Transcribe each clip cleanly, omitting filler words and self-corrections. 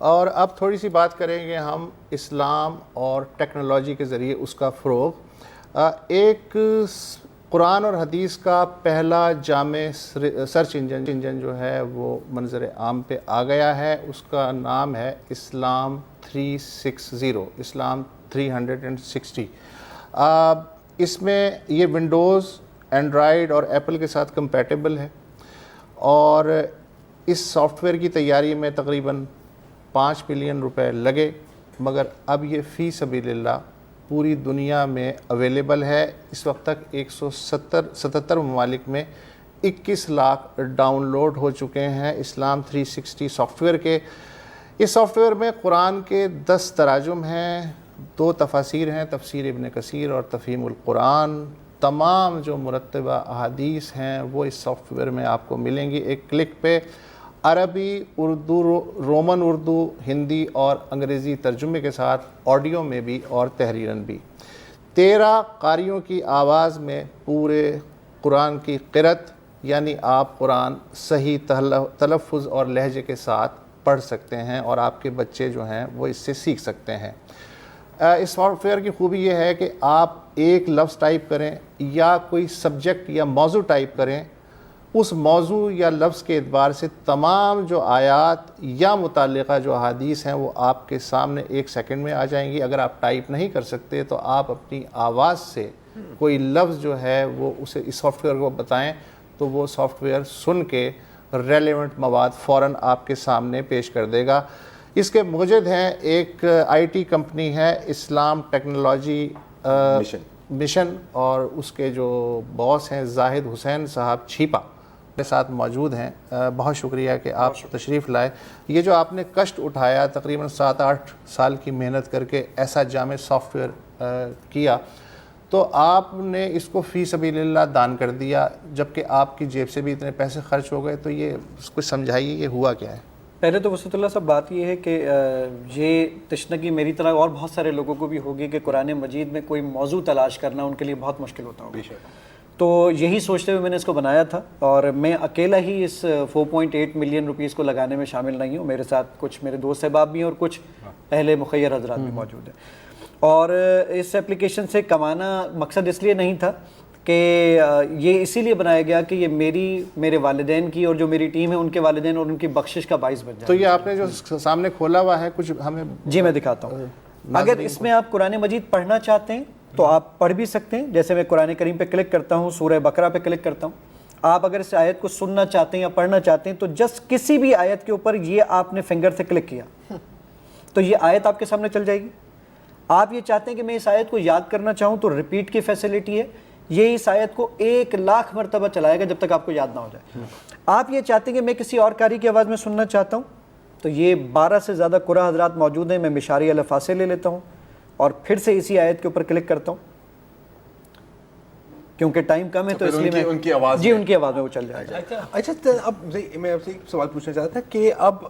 اور اب تھوڑی سی بات کریں گے ہم اسلام اور ٹیکنالوجی کے ذریعے اس کا فروغ۔ ایک قرآن اور حدیث کا پہلا جامع سرچ انجن جو ہے وہ منظر عام پہ آ گیا ہے، اس کا نام ہے اسلام 360، اسلام 360۔ اس میں یہ ونڈوز، اینڈرائیڈ اور ایپل کے ساتھ کمپیٹیبل ہے، اور اس سافٹ ویئر کی تیاری میں تقریباً 5 بلین روپے لگے، مگر اب یہ فی سبیل اللہ پوری دنیا میں اویلیبل ہے۔ اس وقت تک 177 ممالک میں 21 لاکھ ڈاؤن لوڈ ہو چکے ہیں اسلام 360 سافٹ ویئر کے۔ اس سافٹ ویئر میں قرآن کے 10 تراجم ہیں، 2 تفاسیر ہیں، تفسیر ابن کثیر اور تفہیم القرآن۔ تمام جو مرتبہ احادیث ہیں وہ اس سافٹ ویئر میں آپ کو ملیں گی ایک کلک پہ، عربی، اردو، رومن اردو، ہندی اور انگریزی ترجمے کے ساتھ، آڈیو میں بھی اور تحریراً بھی۔ 13 قاریوں کی آواز میں پورے قرآن کی قرأت، یعنی آپ قرآن صحیح تلفظ اور لہجے کے ساتھ پڑھ سکتے ہیں، اور آپ کے بچے جو ہیں وہ اس سے سیکھ سکتے ہیں۔ اس سافٹ ویئر کی خوبی یہ ہے کہ آپ ایک لفظ ٹائپ کریں یا کوئی سبجیکٹ یا موضوع ٹائپ کریں، اس موضوع یا لفظ کے اعتبار سے تمام جو آیات یا متعلقہ جو احادیث ہیں وہ آپ کے سامنے 1 سیکنڈ میں آ جائیں گی۔ اگر آپ ٹائپ نہیں کر سکتے تو آپ اپنی آواز سے کوئی لفظ جو ہے وہ اسے اس سافٹ ویئر کو بتائیں تو وہ سافٹ ویئر سن کے ریلیونٹ مواد فوراً آپ کے سامنے پیش کر دے گا۔ اس کے موجد ہیں، ایک آئی ٹی کمپنی ہے اسلام ٹیکنالوجی مشن، اور اس کے جو باس ہیں زاہد حسین صاحب چھیپا کے ساتھ موجود ہیں۔ بہت شکریہ کہ آپ تشریف لائے۔ یہ جو آپ نے کشٹ اٹھایا، تقریباً 7-8 سال کی محنت کر کے ایسا جامع سافٹ ویئر کیا، تو آپ نے اس کو فی سبیل اللہ دان کر دیا، جبکہ آپ کی جیب سے بھی اتنے پیسے خرچ ہو گئے، تو یہ کچھ سمجھائیے یہ ہوا کیا ہے؟ پہلے تو وسعت اللہ صاحب بات یہ ہے کہ یہ تشنگی میری طرح اور بہت سارے لوگوں کو بھی ہوگی کہ قرآن مجید میں کوئی موضوع تلاش کرنا ان کے لیے بہت مشکل ہوتا ہوگا۔ تو یہی سوچتے ہوئے میں نے اس کو بنایا تھا، اور میں اکیلا ہی اس 4.8 ملین روپیز کو لگانے میں شامل نہیں ہوں، میرے ساتھ کچھ میرے دوست احباب بھی ہیں اور کچھ اہل مخیر حضرات بھی موجود ہیں۔ اور اس ایپلیکیشن سے کمانا مقصد اس لیے نہیں تھا کہ یہ اسی لیے بنایا گیا کہ یہ میرے والدین کی اور جو میری ٹیم ہے ان کے والدین اور ان کی بخشش کا باعث بن جائے۔ تو یہ آپ نے جو سامنے کھولا ہوا ہے کچھ ہمیں؟ جی میں دکھاتا ہوں۔ اگر اس میں آپ قرآن مجید پڑھنا چاہتے ہیں تو آپ پڑھ بھی سکتے ہیں، جیسے میں قرآن کریم پہ کلک کرتا ہوں، سورہ بقرہ پہ کلک کرتا ہوں۔ آپ اگر اس آیت کو سننا چاہتے ہیں یا پڑھنا چاہتے ہیں تو جسٹ کسی بھی آیت کے اوپر یہ آپ نے فنگر سے کلک کیا تو یہ آیت آپ کے سامنے چل جائے گی۔ آپ یہ چاہتے ہیں کہ میں اس آیت کو یاد کرنا چاہوں تو ریپیٹ کی فیسلٹی ہے، یہ اس آیت کو 1,00,000 مرتبہ چلائے گا جب تک آپ کو یاد نہ ہو جائے۔ آپ یہ چاہتے ہیں کہ میں کسی اور قاری کی آواز میں سننا چاہتا ہوں تو یہ 12 سے زیادہ قرآن حضرات موجود ہیں، میں مشاری الفاظ سے لے لیتا ہوں اور پھر سے اسی آیت کے اوپر کلک کرتا ہوں، کیونکہ ٹائم کم ہے تو اس لیے میں ان کی آواز میں وہ چل جائے گا۔ اچھا اب میں آپ سے ایک سوال پوچھنا چاہتا تھا کہ اب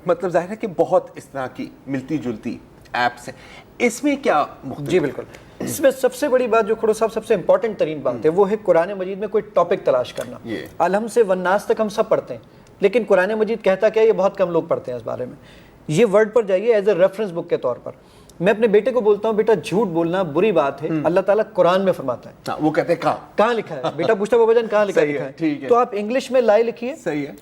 مطلب ظاہر ہے کہ بہت اس طرح کی ملتی جلتی ایپس ہیں، اس میں کیا مختلف؟ جی بالکل، اس میں سب سے بڑی بات جو کھڑو صاحب سب سے امپورٹنٹ ترین بات ہے وہ ہے قرآن مجید میں کوئی ٹاپک تلاش کرنا۔ الحم سے والناس تک ہم سب پڑھتے ہیں، لیکن قرآن مجید کہتا کیا یہ بہت کم لوگ پڑھتے ہیں اس بارے میں۔ یہ ورڈ پر جائیے ایز اے ریفرنس بک کے طور پر۔ میں اپنے بیٹے کو بولتا ہوں بیٹا جھوٹ بولنا بری بات ہے، اللہ تعالیٰ قرآن میں فرماتا ہے۔ وہ کہتے ہیں کہاں لکھا ہے؟ بیٹا پوچھتا بابا جان کہاں لکھا ہے؟ تو آپ انگلش میں لائے لکھیے،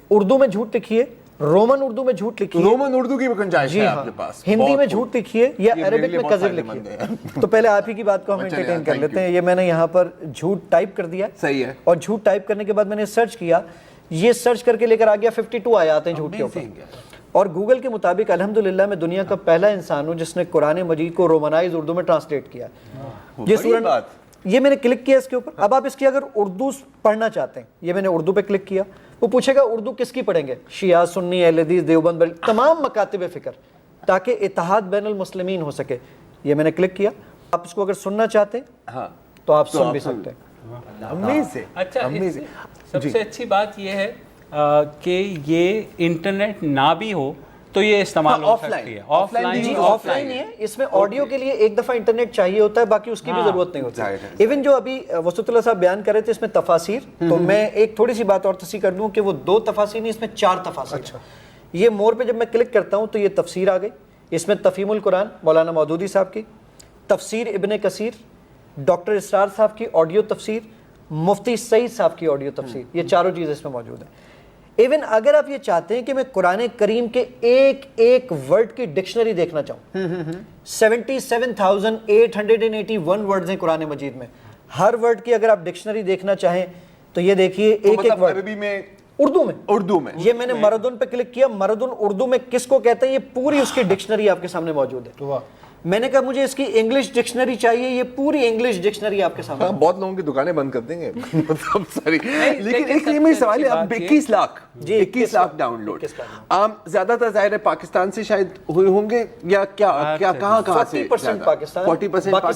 اردو میں جھوٹ لکھیے، رومن اردو میں جھوٹ لکھیے، رومن اردو کی گنجائش ہے آپ کے پاس، ہندی میں جھوٹ لکھیے یا عربک میں کذب لکھیے۔ تو پہلے آپ ہی کی بات کو ہم انٹرٹین کر لیتے ہیں۔ یہ میں نے یہاں پر جھوٹ ٹائپ کر دیا، صحیح ہے، اور جھوٹ ٹائپ کرنے کے بعد میں نے سرچ کیا، یہ سرچ کر کے لے کر آ گیا 52 آیات ہیں جھوٹ کے اوپر۔ اور گوگل کے مطابق الحمدللہ میں دنیا کا پہلا انسان ہوں جس نے قرآن مجید کو رومنائز اردو میں ٹرانسلیٹ کیا۔ یہ سورہ، یہ میں نے کلک کیا اس کے اوپر۔ اب آپ اس کی اگر اردو پڑھنا چاہتے ہیں، یہ میں نے اردو پہ کلک کیا، وہ پوچھے گا اردو کس کی پڑھیں گے؟ شیعہ، سنی، اہل حدیث، دیوبند، تمام مکاتب فکر، تاکہ اتحاد بین المسلمین ہو سکے۔ یہ میں نے کلک کیا۔ آپ اس کو اگر سننا چاہتے ہیں تو آپ سن بھی سکتے ہیں۔ اچھا، سب سے اچھی بات یہ ہے کہ یہ انٹرنیٹ نہ بھی ہو تو یہ استعمال ہو سکتی ہے، آف لائن جی آف لائن نہیں ہے، اس میں آڈیو کے لیے ایک دفعہ انٹرنیٹ چاہیے ہوتا ہے، باقی اس کی بھی ضرورت نہیں ہوتی۔ ایون جو ابھی وسعت اللہ صاحب بیان کر رہے تھے اس میں تفاسیر، تو میں ایک تھوڑی سی بات اور تصحیح کر دوں کہ وہ 2 تفاسیر نہیں، اس میں 4 تفاسیر۔ یہ مور پہ جب میں کلک کرتا ہوں تو یہ تفسیر آ گئی. اس میں تفہیم القرآن مولانا مودودی صاحب کی, تفسیر ابن کثیر, ڈاکٹر اسرار صاحب کی آڈیو تفسیر, مفتی سعید صاحب کی آڈیو تفسیر, یہ چاروں چیزیں اس میں موجود ہیں. ایون اگر آپ یہ چاہتے ہیں کہ میں قرآن کریم کے ایک ایک ورڈ کی ڈکشنری دیکھنا چاہوں, 77,881 ورڈز ہیں قرآن مجید میں, ہر ورڈ کی اگر آپ ڈکشنری دیکھنا چاہیں تو یہ دیکھیے ایک ایک ورڈ عربی میں, اردو میں یہ میں نے مردن پہ کلک کیا, مردن اردو میں کس کو کہتے ہیں, یہ پوری اس کی ڈکشنری آپ کے سامنے موجود ہے. میں نے کہا مجھے اس کی انگلش ڈکشنری چاہیے, یہ پوری انگلش ڈکشنری آپ کے سامنے. بہت لوگوں کی دکانیں بند کر دیں گے لیکن ایک میرا سوال ہے, اب 21 لاکھ ڈاؤن لوڈ زیادہ تر ظاہر ہے پاکستان سے شاید ہوئے ہوں گے, یا کیا کہاں سے 40% پاکستان, 40% باقی